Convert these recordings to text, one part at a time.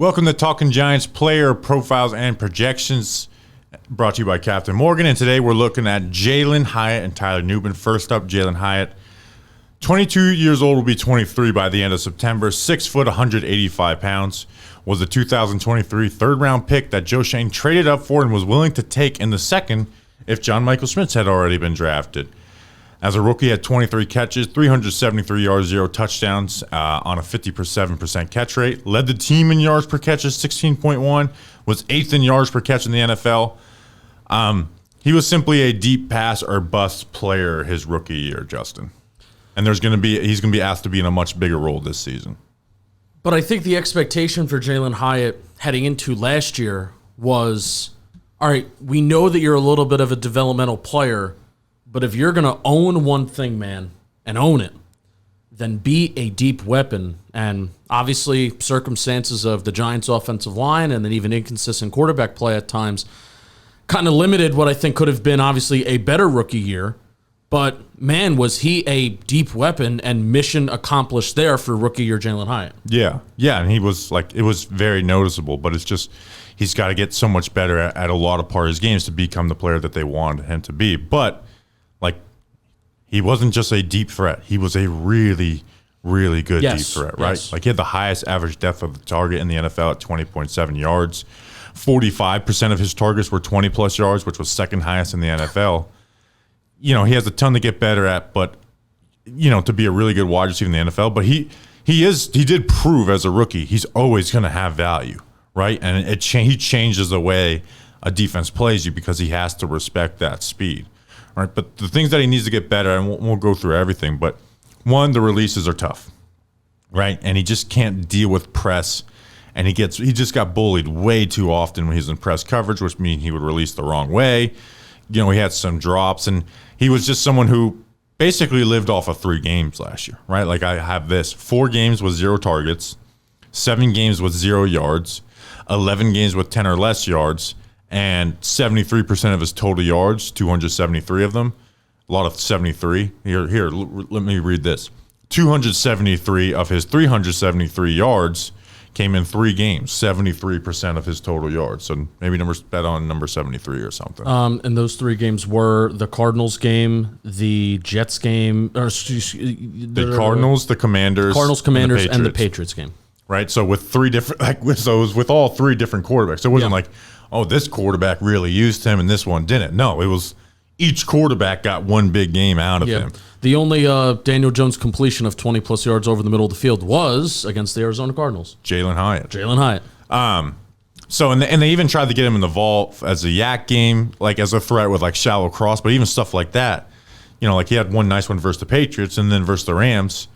Welcome to Talking Giants player profiles and projections, brought to you by Captain Morgan. And today we're looking at Jalin Hyatt and Tyler Nubin. First up, Jalin Hyatt, 22 years old, will be 23 by the end of September. 6 foot, 185 pounds. Was a 2023 third-round pick that Joe Schoen traded up for and was willing to take in the second if John Michael Schmitz had already been drafted. As a rookie, had 23 catches, 373 yards, 0 touchdowns on a 57% catch rate. Led the team in yards per catch at 16.1. Was 8th in yards per catch in the NFL. He was simply a deep pass or bust player his rookie year, Justin. And he's going to be asked to be in a much bigger role this season. But I think the expectation for Jalin Hyatt heading into last year was, all right, we know that you're a little bit of a developmental player, but if you're going to own one thing, man, and own it, then be a deep weapon. And obviously circumstances of the Giants' offensive line and then even inconsistent quarterback play at times kind of limited what I think could have been obviously a better rookie year. But, man, was he a deep weapon and mission accomplished there for rookie year Jalin Hyatt. Yeah, and he was it was very noticeable, but it's just he's got to get so much better at a lot of part of his games to become the player that they wanted him to be. But he wasn't just a deep threat. He was a really, really good deep threat, right? Yes. He had the highest average depth of the target in the NFL at 20.7 yards. 45% of his targets were 20-plus yards, which was second highest in the NFL. He has a ton to get better at, but, to be a really good wide receiver in the NFL. But he did prove as a rookie he's always going to have value, right? And he changes the way a defense plays you because he has to respect that speed. Right, but the things that he needs to get better, and we'll go through everything, but one, the releases are tough, right? And he just can't deal with press, and he just got bullied way too often when he's in press coverage, which means he would release the wrong way. He had some drops, and he was just someone who basically lived off of 3 games last year, right? I have this: 4 games with 0 targets, 7 games with 0 yards, 11 games with 10 or less yards, and 73% of his total yards, 273 of them, a lot of 73. Here, let me read this. 273 of his 373 yards came in 3 games, 73% of his total yards. So maybe bet on number 73 or something. And those 3 games were the Cardinals game, the Jets game, the Cardinals, the Commanders, and the Patriots game. Right, so with 3 different, it was with all 3 different quarterbacks. It wasn't this quarterback really used him and this one didn't. No, it was each quarterback got one big game out of him. The only Daniel Jones completion of 20-plus yards over the middle of the field was against the Arizona Cardinals. Jalin Hyatt. So, and they even tried to get him in the vault as a yak game, as a threat with shallow cross, but even stuff like that. He had one nice one versus the Patriots, and then versus the Rams,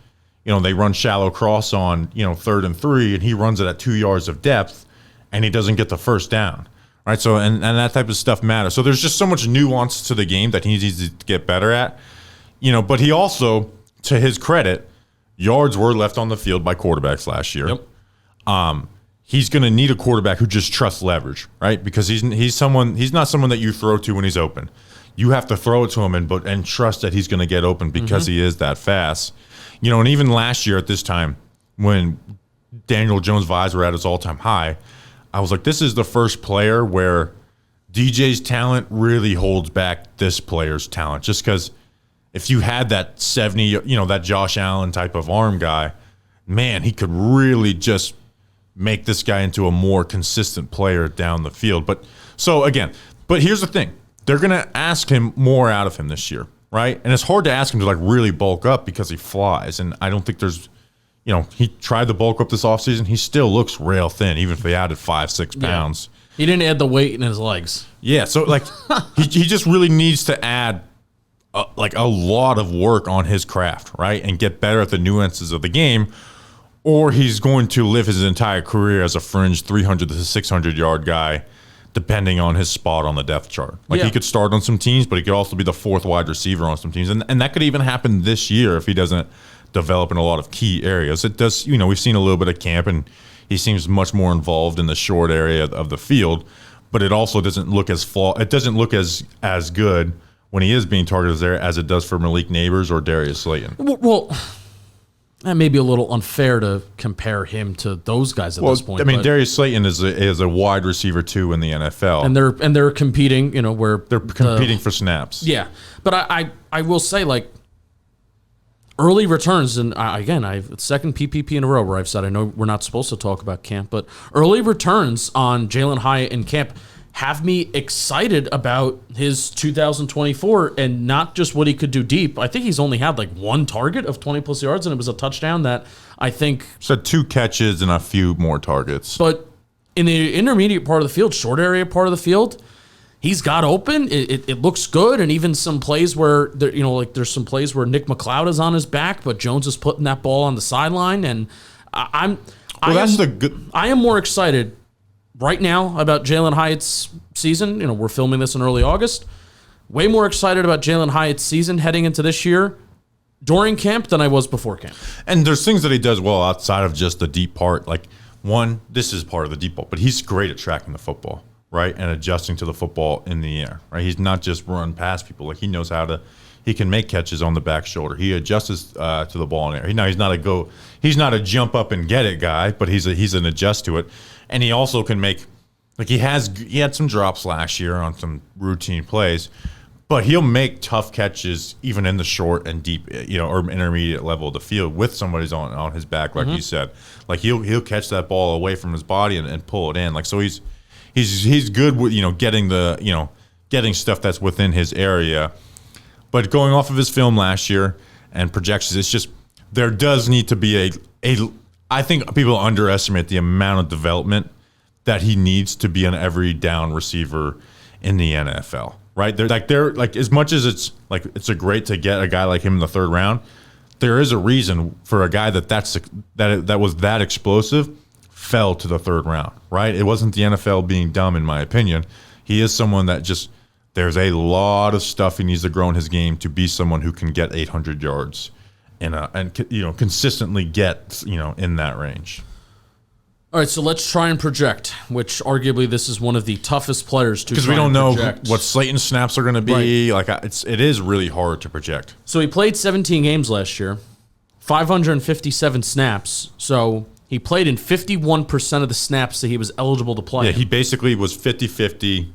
they run shallow cross on, 3rd and 3, and he runs it at 2 yards of depth, and he doesn't get the first down. Right, so and that type of stuff matters. So there's just so much nuance to the game that he needs to get better at. But he also, to his credit, yards were left on the field by quarterbacks last year. Yep. He's going to need a quarterback who just trusts leverage, right? Because he's not someone that you throw to when he's open. You have to throw it to him and trust that he's going to get open because he is that fast. And even last year at this time, when Daniel Jones' vibes were at his all-time high, I was like, this is the first player where DJ's talent really holds back this player's talent. Just because if you had that 70, that Josh Allen type of arm guy, man, he could really just make this guy into a more consistent player down the field. But here's the thing. They're going to ask him more out of him this year, right? And it's hard to ask him to really bulk up because he flies. And I don't think there's, he tried to bulk up this offseason. He still looks rail thin, even if they added 5-6 pounds. He didn't add the weight in his legs. Yeah, so he just really needs to add a lot of work on his craft, right, and get better at the nuances of the game, or he's going to live his entire career as a fringe 300 to 600 yard guy, depending on his spot on the depth chart. He could start on some teams, but he could also be the 4th wide receiver on some teams, and that could even happen this year if he doesn't develop in a lot of key areas. It does, we've seen a little bit of camp, and he seems much more involved in the short area of the field, but it also doesn't look as good when he is being targeted there as it does for Malik Neighbors or Darius Slayton. Well, That may be a little unfair to compare him to those guys at this point. I mean, Darius Slayton is a wide receiver too in the NFL, and they're competing. Where they're competing for snaps. Yeah, but I will say, like, early returns, and I've second PPP in a row where I've said I know we're not supposed to talk about camp, but early returns on Jalin Hyatt in camp have me excited about his 2024, and not just what he could do deep. I think he's only had like one target of 20-plus yards, and it was a touchdown that I think... So 2 catches and a few more targets. But in the intermediate part of the field, short area part of the field, he's got open. It looks good, and even some plays where, there's some plays where Nick McLeod is on his back, but Jones is putting that ball on the sideline, and I am more excited right now about Jalin Hyatt's season. We're filming this in early August. Way more excited about Jalin Hyatt's season heading into this year during camp than I was before camp. And there's things that he does well outside of just the deep part. Like, one, this is part of the deep ball, but he's great at tracking the football, right? And adjusting to the football in the air, right? He's not just run past people. Like, he knows he can make catches on the back shoulder. He adjusts to the ball in the air. He's not a jump up and get it guy, but he's an adjust to it. And he also can make, like, he had some drops last year on some routine plays, but he'll make tough catches even in the short and deep, or intermediate level of the field with somebody's on his back, like you said. Like, he'll catch that ball away from his body and pull it in. Like, so he's good with getting stuff that's within his area. But going off of his film last year and projections, it's just there does need to be I think people underestimate the amount of development that he needs to be an every down receiver in the NFL. Right? They're like as much as it's a great to get a guy like him in the third round, there is a reason for a guy that was that explosive fell to the third round. Right? It wasn't the NFL being dumb, in my opinion. He is someone that just there's a lot of stuff he needs to grow in his game to be someone who can get 800 yards and consistently get in that range. All right, so let's try and project, which arguably this is one of the toughest players to because we don't know what Slayton's snaps are going to be. Right. Like it is really hard to project. So he played 17 games last year, 557 snaps. So he played in 51% of the snaps that he was eligible to play. Yeah, he basically was 50-50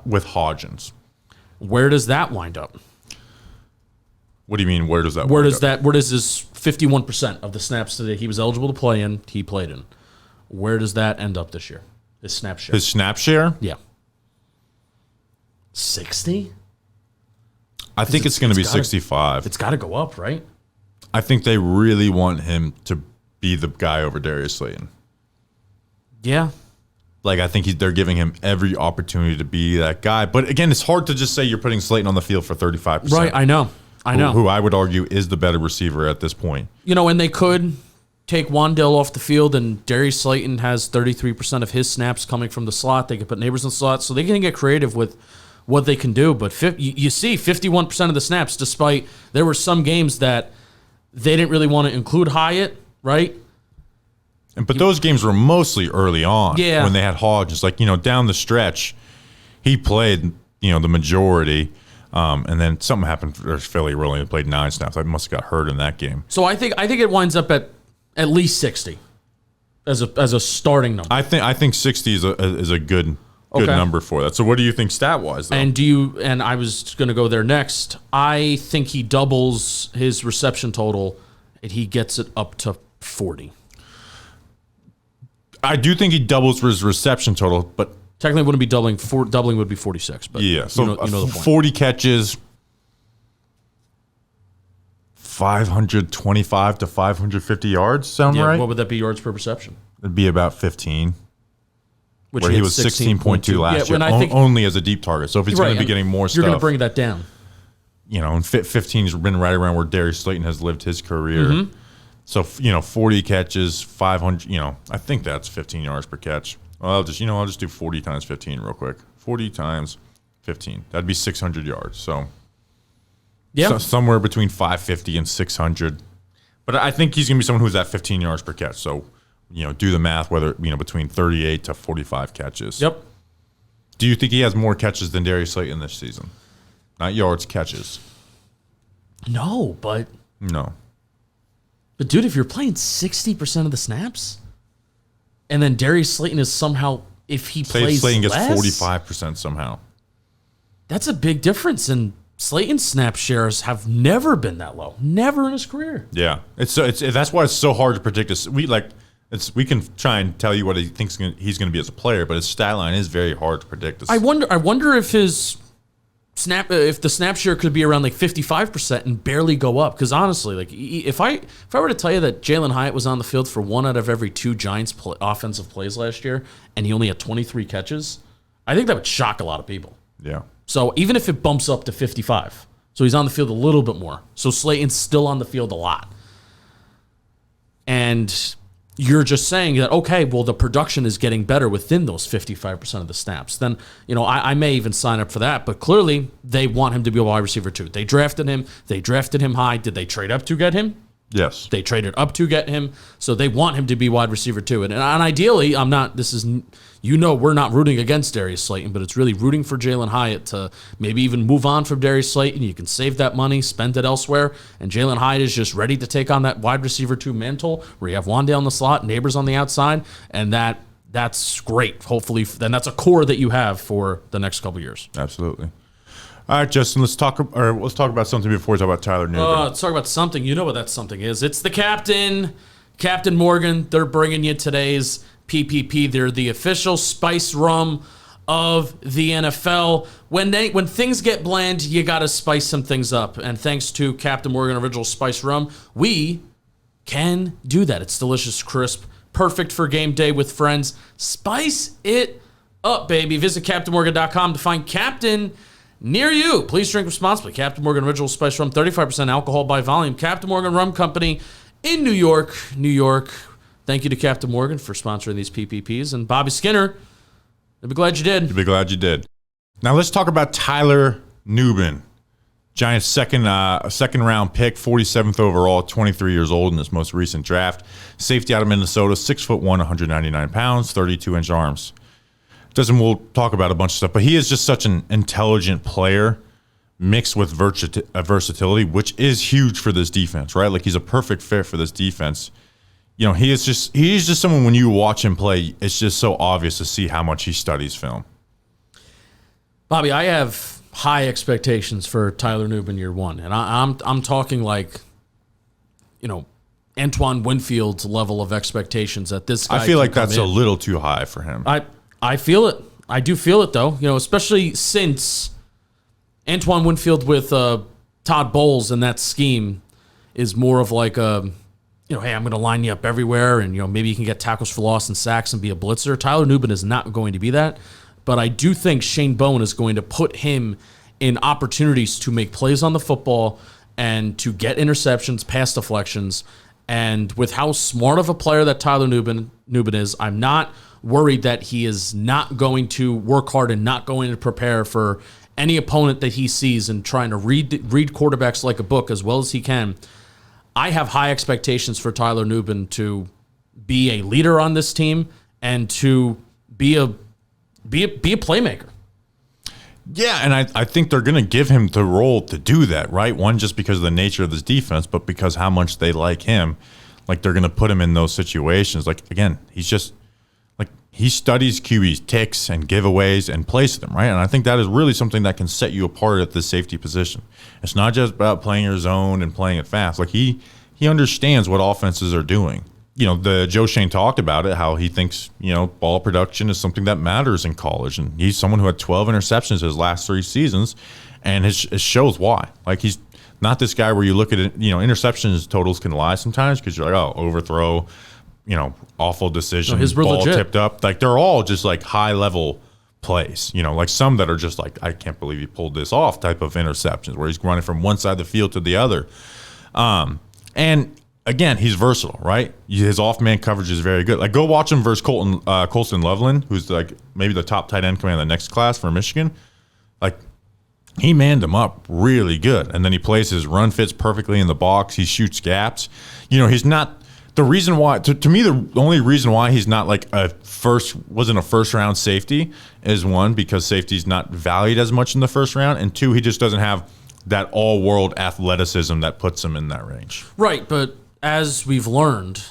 with Hodgins. Where does that wind up? What do you mean? Where does that? Where does his 51% of the snaps that he was eligible to play in, he played in? Where does that end up this year? His snap share. His snap share? Yeah. 60? I think it's going to be 65. It's got to go up, right? I think they really want him to be the guy over Darius Slayton. Yeah. Like, I think they're giving him every opportunity to be that guy. But again, it's hard to just say you're putting Slayton on the field for 35%. Right, I know. Who I would argue is the better receiver at this point. And they could take Wan'Dale off the field, and Darius Slayton has 33% of his snaps coming from the slot. They could put Neighbors in the slot, so they can get creative with what they can do. But you see 51% of the snaps, despite there were some games that they didn't really want to include Hyatt, right? But those games were mostly early on when they had Hodgins. Like, down the stretch, he played, the majority. And then something happened for Philly where only played 9 snaps. I must have got hurt in that game. So I think it winds up at least 60 as a starting number. I think 60 is a good number for that. So what do you think stat wise though? And I was going to go there next. I think he doubles his reception total and he gets it up to 40. I do think he doubles his reception total, but technically wouldn't be doubling. Doubling would be 46. But yeah, so you know the point. 40 catches, 525 to 550 yards. Sound right? What would that be yards per reception? It'd be about 15. Which where he was 16.2 last year, only as a deep target. So if he's going to be getting more stuff, you're going to bring that down. And 15's been right around where Darius Slayton has lived his career. Mm-hmm. So 40 catches, 500. I think that's 15 yards per catch. Well, I'll just do 40 times 15 real quick. 40 times 15. That'd be 600 yards. So somewhere between 550 and 600. But I think he's going to be someone who's at 15 yards per catch. So, do the math, whether, between 38 to 45 catches. Yep. Do you think he has more catches than Darius Slayton this season? Not yards, catches. No, but... No. But dude, if you're playing 60% of the snaps, and then Darius Slayton is somehow, if he plays Slayton less, gets 45% somehow. That's a big difference. And Slayton's snap shares have never been that low, never in his career. Yeah, it's that's why it's so hard to predict this. We can try and tell you what he thinks he's going to be as a player, but his stat line is very hard to predict. I wonder if his if the snap share could be around like 55% and barely go up. Because honestly, like if I were to tell you that Jalin Hyatt was on the field for 1 out of every 2 Giants offensive plays last year, and he only had 23 catches, I think that would shock a lot of people. Yeah. So even if it bumps up to 55, so he's on the field a little bit more. So Slayton's still on the field a lot. And you're just saying that, okay, well, the production is getting better within those 55% of the snaps. Then, I may even sign up for that. But clearly, they want him to be a wide receiver too. They drafted him. They drafted him high. Did they trade up to get him? Yes. They traded up to get him. So they want him to be wide receiver too. And ideally, we're not rooting against Darius Slayton, but it's really rooting for Jalin Hyatt to maybe even move on from Darius Slayton. You can save that money, spend it elsewhere. And Jalin Hyatt is just ready to take on that wide receiver 2 mantle where you have Wandale in the slot, Neighbors on the outside. And that's great. Hopefully, then that's a core that you have for the next couple years. Absolutely. All right, Justin, let's talk about something before we talk about Tyler Nubin. Let's talk about something. You know what that something is. It's the captain, Captain Morgan. They're bringing you today's PPP. They're the official spice rum of the NFL. When things get bland, you got to spice some things up. And thanks to Captain Morgan Original Spice Rum, we can do that. It's delicious, crisp, perfect for game day with friends. Spice it up, baby. Visit CaptainMorgan.com to find Captain near you. Please drink responsibly. Captain Morgan Original Spice Rum, 35% alcohol by volume. Captain Morgan Rum Company in New York, New York. Thank you to Captain Morgan for sponsoring these PPPs. And Bobby Skinner, I'd be glad you did. You'll be glad you did. Now let's talk about Tyler Nubin. Giants' second round pick, 47th overall, 23 years old in this most recent draft. Safety out of Minnesota, 6'1", 199 pounds, 32-inch arms. We'll talk about a bunch of stuff, but he is just such an intelligent player mixed with versatility, which is huge for this defense, right? Like he's a perfect fit for this defense. He's just someone, when you watch him play, it's just so obvious to see how much he studies film. Bobby, I have high expectations for Tyler Nubin year 1, and I'm talking like, Antoine Winfield's level of expectations that this guy. I feel like that's a little too high for him. I feel it. I do feel it, though. Especially since Antoine Winfield with Todd Bowles and that scheme is more of like a, hey, I'm going to line you up everywhere, and maybe you can get tackles for loss and sacks and be a blitzer. Tyler Nubin is not going to be that, but I do think Shane Bowen is going to put him in opportunities to make plays on the football and to get interceptions, pass deflections. And with how smart of a player that Tyler Nubin is, I'm not worried that he is not going to work hard and not going to prepare for any opponent that he sees and trying to read quarterbacks like a book as well as he can. I have high expectations for Tyler Nubin to be a leader on this team and to be a playmaker. Yeah, and I think they're going to give him the role to do that, right? One, just because of the nature of this defense, but because how much they like him. Like, they're going to put him in those situations. Like, again, he's just, like, he studies QB's ticks and giveaways and plays them, right? And I think that is really something that can set you apart at the safety position. It's not just about playing your zone and playing it fast. Like, he understands what offenses are doing. The Joe Shane talked about it, how he thinks, ball production is something that matters in college. And he's someone who had 12 interceptions his last 3 seasons, and it shows why. Like, he's not this guy where you look at it, interceptions totals can lie sometimes because you're like, oh, overthrow, awful decision, ball legit. Tipped up. Like, they're all just like high-level plays, like some that are just like, I can't believe he pulled this off type of interceptions where he's running from one side of the field to the other. And again, he's versatile, right? His off-man coverage is very good. Like, go watch him versus Colston Loveland, who's like maybe the top tight end coming in the next class for Michigan. Like, he manned him up really good, and then he plays his run fits perfectly in the box. He shoots gaps. He's not the reason why. To me, the only reason why he's not like wasn't a first round safety is, one, because safety's not valued as much in the first round, and 2, he just doesn't have that all world athleticism that puts him in that range. Right, but as we've learned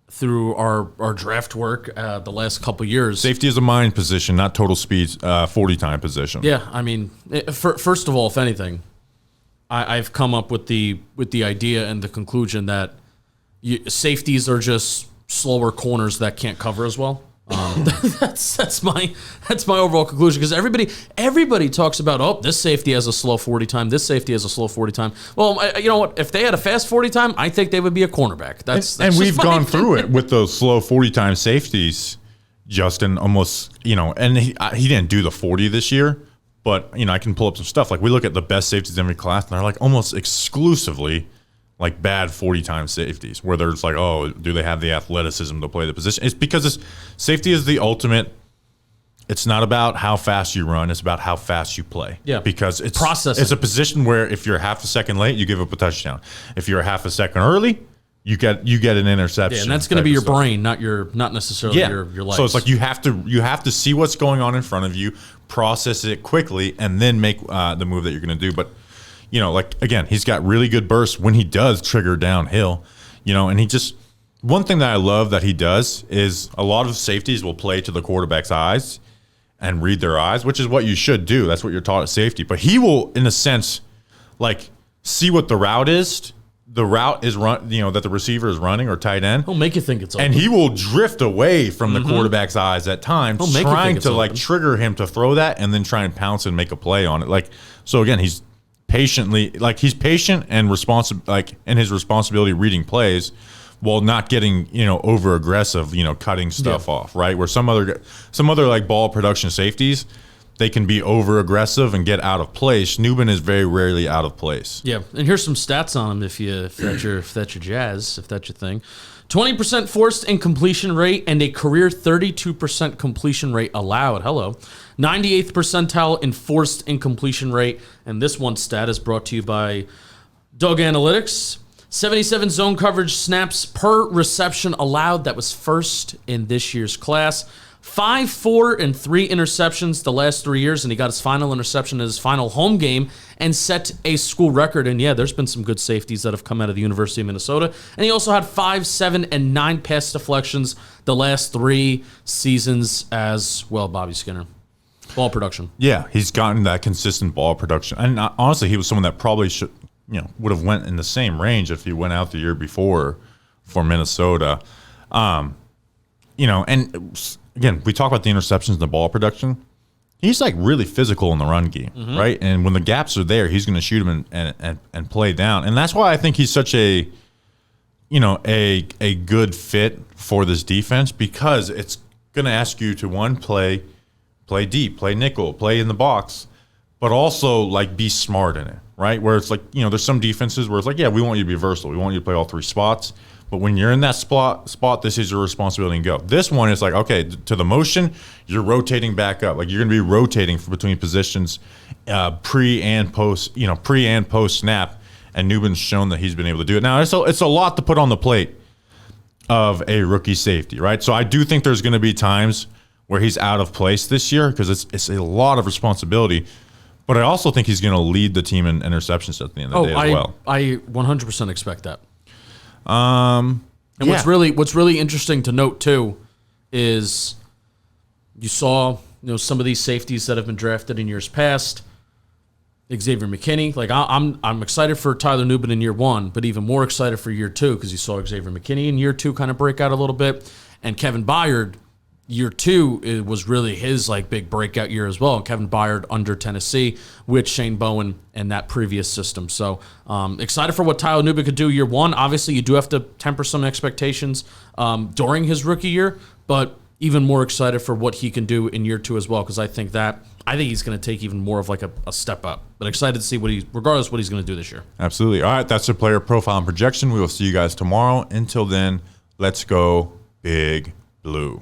through our draft work the last couple years, Safety is a mind position, not total speed 40-time position. yeah, I mean, first of all, if anything, I've come up with the idea and the conclusion that safeties are just slower corners that can't cover as well. That's my overall conclusion, because everybody talks about, this safety has a slow 40 time, this safety has a slow 40 time. Well, you know what? If they had a fast 40 time, I think they would be a cornerback. That's and we've gone opinion. through it with those slow 40-time safeties. Justin almost, and he didn't do the 40 this year, but I can pull up some stuff. Like, we look at the best safeties in every class, and they're like almost exclusively like bad 40-time safeties, where there's like, do they have the athleticism to play the position? It's because safety is the ultimate. It's not about how fast you run; it's about how fast you play. Yeah, because it's processing. It's a position where if you're half a second late, you give up a touchdown. If you're half a second early, you get an interception. Yeah, and that's going to be your brain, not necessarily your legs. So it's like you have to see what's going on in front of you, process it quickly, and then make the move that you're going to do. But like, again, he's got really good bursts when he does trigger downhill, and one thing that I love that he does is a lot of safeties will play to the quarterback's eyes and read their eyes, which is what you should do. That's what you're taught at safety. But he will, in a sense, like, see what the route is. The route is that the receiver is running, or tight end. He'll make you think it's open. And he will drift away from the quarterback's eyes at times, trying to like trigger him to throw that and then try and pounce and make a play on it. Like, so again, he's patient and responsive, like, in his responsibility reading plays, while not getting over aggressive, cutting stuff off, right? Where some other like ball production safeties, they can be over aggressive and get out of place. Nubin is very rarely out of place. Yeah, and here's some stats on him if that's your jazz, if that's your thing. 20% forced incompletion rate and a career 32% completion rate allowed. Hello. 98th percentile in forced incompletion rate. And this one stat is brought to you by Doug Analytics. 77 zone coverage snaps per reception allowed. That was first in this year's class. 5, 4, and 3 interceptions the last 3 years, and he got his final interception in his final home game and set a school record. And yeah, there's been some good safeties that have come out of the University of Minnesota. And he also had 5, 7, and 9 pass deflections the last 3 seasons as well. Bobby Skinner. Ball production. Yeah, he's gotten that consistent ball production. And honestly, he was someone that probably would have went in the same range if he went out the year before for Minnesota. And again, we talk about the interceptions and the ball production. He's like really physical in the run game, right? And when the gaps are there, he's going to shoot them and play down. And that's why I think he's such a good fit for this defense, because it's going to ask you to play deep, play nickel, play in the box, but also like be smart in it, right? Where it's like, there's some defenses where it's like, yeah, we want you to be versatile. We want you to play all 3 spots. But when you're in that spot, this is your responsibility and go. This one is like, okay, to the motion, you're rotating back up. Like, you're going to be rotating between positions pre and post snap. And Nubin's shown that he's been able to do it. Now, it's a lot to put on the plate of a rookie safety, right? So I do think there's going to be times where he's out of place this year, because it's a lot of responsibility. But I also think he's going to lead the team in interceptions at the end of the day as well. I 100% expect that. What's really interesting to note too is you saw some of these safeties that have been drafted in years past. Xavier McKinney, like I'm excited for Tyler Nubin in year 1, but even more excited for year 2, because you saw Xavier McKinney in year 2 kind of break out a little bit, and Kevin Byard. Year 2, it was really his like big breakout year as well. And Kevin Byard under Tennessee with Shane Bowen and that previous system. So excited for what Tyler Nubin could do year 1. Obviously, you do have to temper some expectations during his rookie year, but even more excited for what he can do in year 2 as well, because I think he's going to take even more of like a step up. But excited to see regardless what he's going to do this year. Absolutely. All right, that's the player profile and projection. We will see you guys tomorrow. Until then, let's go Big Blue.